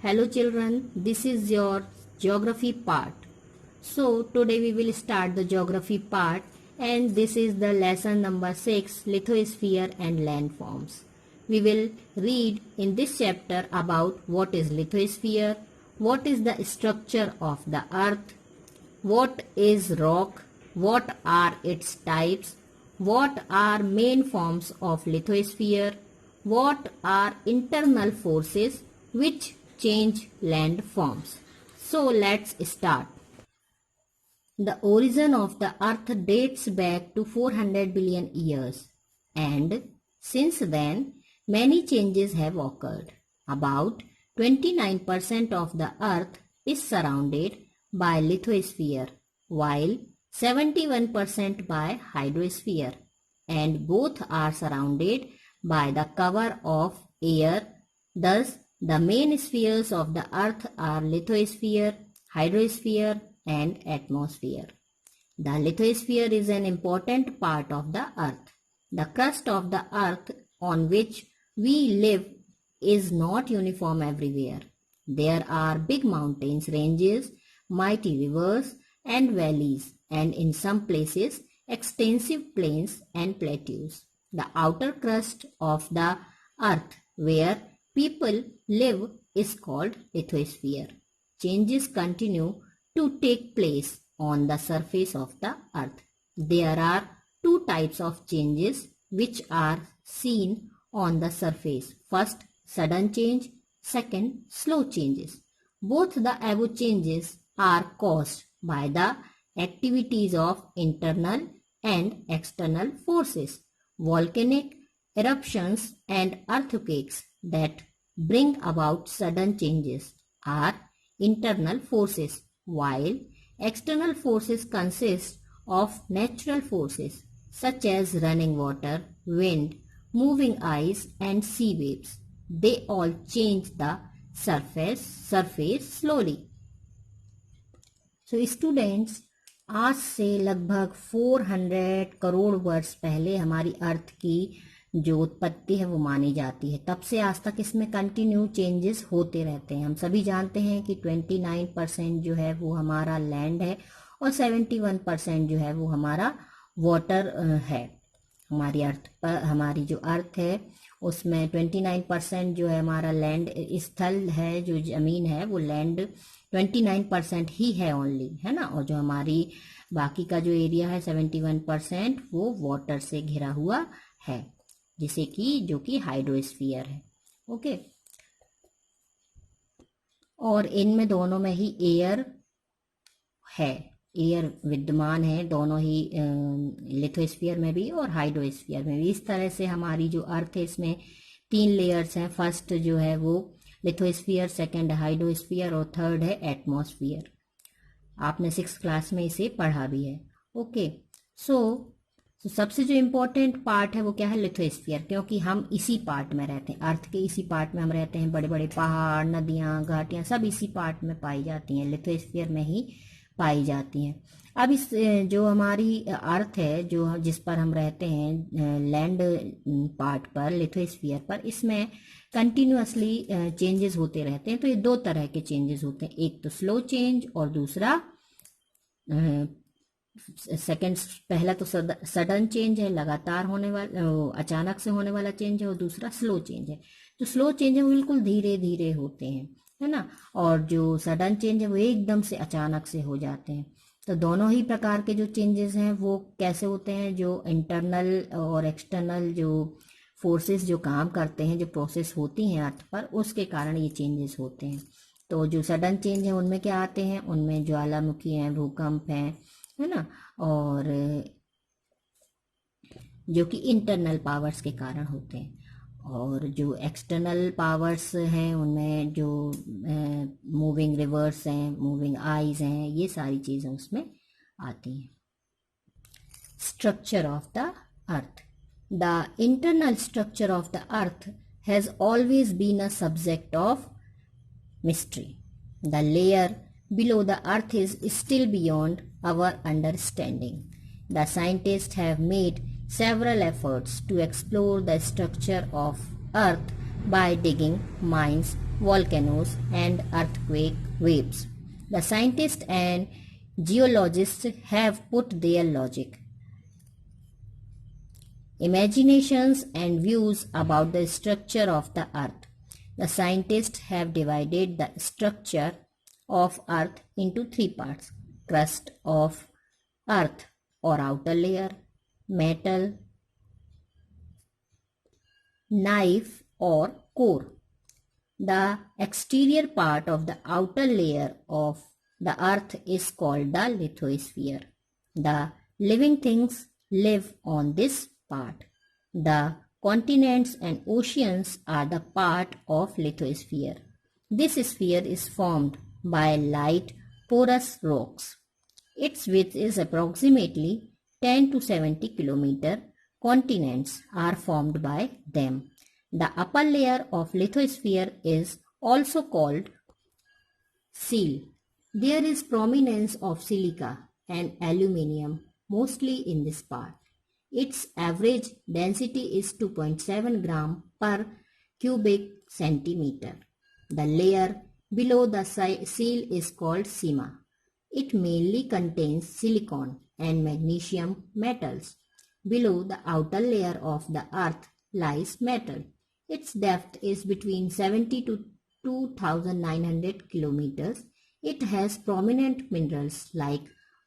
Hello children, this is your geography part. So today we will start the geography part and this is the lesson number 6, lithosphere and landforms. We will read in this chapter about what is lithosphere, what is the structure of the earth, what is rock, what are its types, what are main forms of lithosphere, what are internal forces which change land forms. So let's start. The origin of the earth dates back to 400 billion years and since then many changes have occurred. About 29% of the earth is surrounded by lithosphere while 71% by hydrosphere and both are surrounded by the cover of air. Thus the main spheres of the earth are lithosphere, hydrosphere and atmosphere. The lithosphere is an important part of the earth. The crust of the earth on which we live is not uniform everywhere. There are big mountains ranges, mighty rivers and valleys, and in some places extensive plains and plateaus. The outer crust of the earth where people live is called lithosphere. Changes continue to take place on the surface of the earth. There are two types of changes which are seen on the surface. First, sudden change. Second, slow changes. Both the above changes are caused by the activities of internal and external forces. Volcanic eruptions and earthquakes that bring about sudden changes are internal forces, while external forces consist of natural forces such as running water, wind, moving ice and sea waves. They all change the surface slowly. So students, आज से लगभग 400 करोड़ वर्ष पहले हमारी अर्थ की जो उत्पत्ति है वो मानी जाती है. तब से आज तक इसमें कंटिन्यू चेंजेस होते रहते हैं. हम सभी जानते हैं कि 29% जो है वो हमारा लैंड है और 71% जो है वो हमारा वाटर है. हमारी अर्थ पर हमारी जो अर्थ है उसमें 29% जो है हमारा लैंड स्थल है, जो ज़मीन है वो लैंड 29% ही है ओनली, है ना. और जो हमारी बाकी का जो एरिया है 71% वो वाटर से घिरा हुआ है, जिसे कि जो कि हाइड्रोस्फीयर है. ओके. और इनमें दोनों में ही एयर है, एयर विद्यमान है दोनों ही, लिथोस्फीयर में भी और हाइड्रोस्फीयर में भी. इस तरह से हमारी जो अर्थ है इसमें 3 लेयर्स हैं. फर्स्ट जो है वो लिथोस्फीयर, सेकंड हाइड्रोस्फीयर और थर्ड है एटमॉस्फेयर. आपने 6th क्लास में इसे पढ़ा भी है. ओके. सो सबसे जो इम्पोर्टेंट पार्ट है वो क्या है, लिथोस्फीयर, क्योंकि हम इसी पार्ट में रहते हैं, अर्थ के इसी पार्ट में हम रहते हैं. बड़े बड़े पहाड़, नदियाँ, घाटियाँ सब इसी पार्ट में पाई जाती हैं, लिथोस्फीयर में ही पाई जाती हैं. अब इस जो हमारी अर्थ है जो जिस पर हम रहते हैं लैंड पार्ट पर, लिथोस्फीयर पर, इसमें कंटिन्यूअसली चेंजेस होते रहते हैं. तो ये 2 तरह के चेंजेस होते हैं, एक तो स्लो चेंज और दूसरा सेकंड. पहला तो सडन चेंज है, लगातार होने वाला, अचानक से होने वाला चेंज है, और दूसरा स्लो चेंज है. तो स्लो चेंज है वो बिल्कुल धीरे धीरे होते हैं, है ना. और जो सडन चेंज है वो एकदम से अचानक से हो जाते हैं. तो दोनों ही प्रकार के जो चेंजेस हैं वो कैसे होते हैं, जो इंटरनल और एक्सटर्नल जो फोर्सेस जो काम करते हैं, जो प्रोसेस होती हैं अर्थ पर, उसके कारण ये चेंजेस होते हैं. तो जो सडन चेंज है उनमें क्या आते हैं, उनमें ज्वालामुखी हैं, भूकंप हैं, है ना, और जो कि इंटरनल पावर्स के कारण होते हैं. और जो एक्सटर्नल पावर्स हैं उनमें जो मूविंग रिवर्स हैं, मूविंग आइज हैं, ये सारी चीज़ें उसमें आती हैं. Structure of the earth. The internal structure of the earth has always been a subject of mystery. The layer below the earth is still beyond our understanding. The scientists have made several efforts to explore the structure of earth by digging mines, volcanoes, and earthquake waves. The scientists and geologists have put their logic, imaginations, and views about the structure of the earth. The scientists have divided the structure of earth into three parts: crust of earth or outer layer, metal, knife or core. The exterior part of the outer layer of the earth is called the lithosphere. The living things live on this part. The continents and oceans are the part of lithosphere. This sphere is formed by light porous rocks. Its width is approximately 10 to 70 kilometers. Continents are formed by them. The upper layer of lithosphere is also called seal. There is prominence of silica and aluminium mostly in this part. Its average density is 2.7 gram per cubic centimeter. The layer below the seal is called sima. It mainly contains silicon and magnesium metals. Below the outer layer of the earth lies metal. Its depth is between 70 to 2,900 kilometers. It has prominent minerals like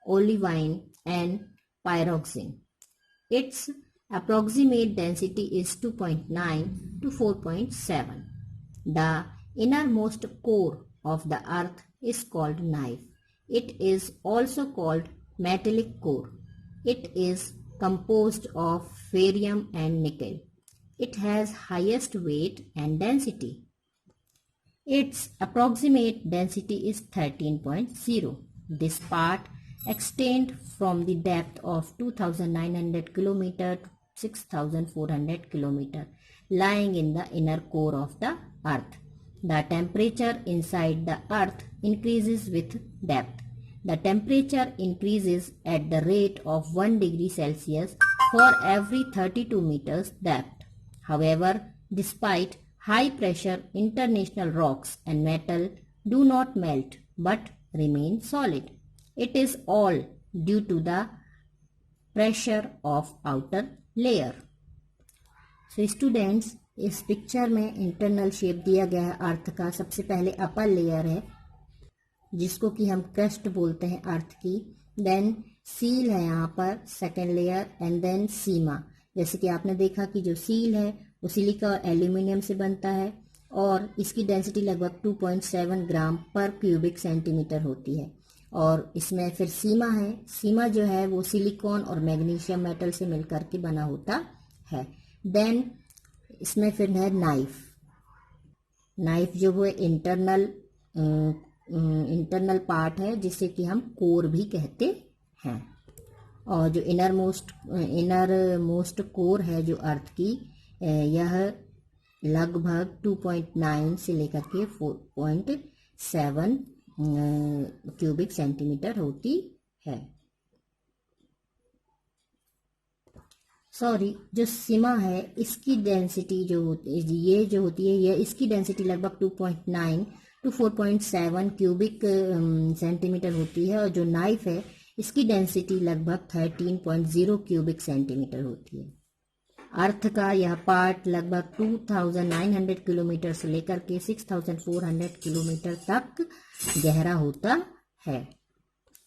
olivine and pyroxene. Its approximate density is 2.9 to 4.7. The innermost core of the earth is called knife. It is also called metallic core. It is composed of ferrium and nickel. It has highest weight and density. Its approximate density is 13.0. This part extends from the depth of 2,900 km to 6,400 km, lying in the inner core of the earth. The temperature inside the earth increases with depth. The temperature increases at the rate of 1 degree Celsius for every 32 meters depth. However, despite high pressure, international rocks and metal do not melt but remain solid. It is all due to the pressure of outer layer. So students, इस picture में internal shape दिया गया है अर्थ का. सबसे पहले upper layer है जिसको कि हम क्रस्ट बोलते हैं अर्थ की. देन सील है यहाँ पर सेकेंड लेयर एंड देन सीमा. जैसे कि आपने देखा कि जो सील है वो सिलिका और एल्यूमिनियम से बनता है और इसकी डेंसिटी लगभग 2.7 ग्राम पर क्यूबिक सेंटीमीटर होती है. और इसमें फिर सीमा है. सीमा जो है वो सिलिकॉन और मैग्नीशियम मेटल से मिलकर के बना होता है. देन इसमें फिर है नाइफ. नाइफ जो है इंटरनल पार्ट है जिसे कि हम कोर भी कहते हैं. और जो इनर मोस्ट कोर है जो अर्थ की, यह लगभग 2.9 से लेकर के 4.7 क्यूबिक सेंटीमीटर होती है. सॉरी, जो सीमा है इसकी डेंसिटी जो होती है, ये जो होती है, ये इसकी डेंसिटी लगभग 2.9 टू 4.7 क्यूबिक सेंटीमीटर होती है. और जो नाइफ है इसकी डेंसिटी लगभग 13.0 क्यूबिक सेंटीमीटर होती है. अर्थ का यह पार्ट लगभग 2,900 किलोमीटर से लेकर के 6,400 किलोमीटर तक गहरा होता है.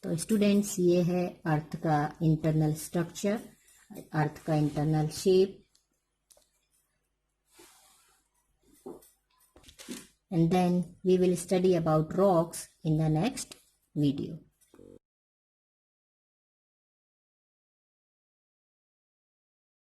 तो स्टूडेंट्स, ये है अर्थ का इंटरनल स्ट्रक्चर, अर्थ का internal shape. And then we will study about rocks in the next video.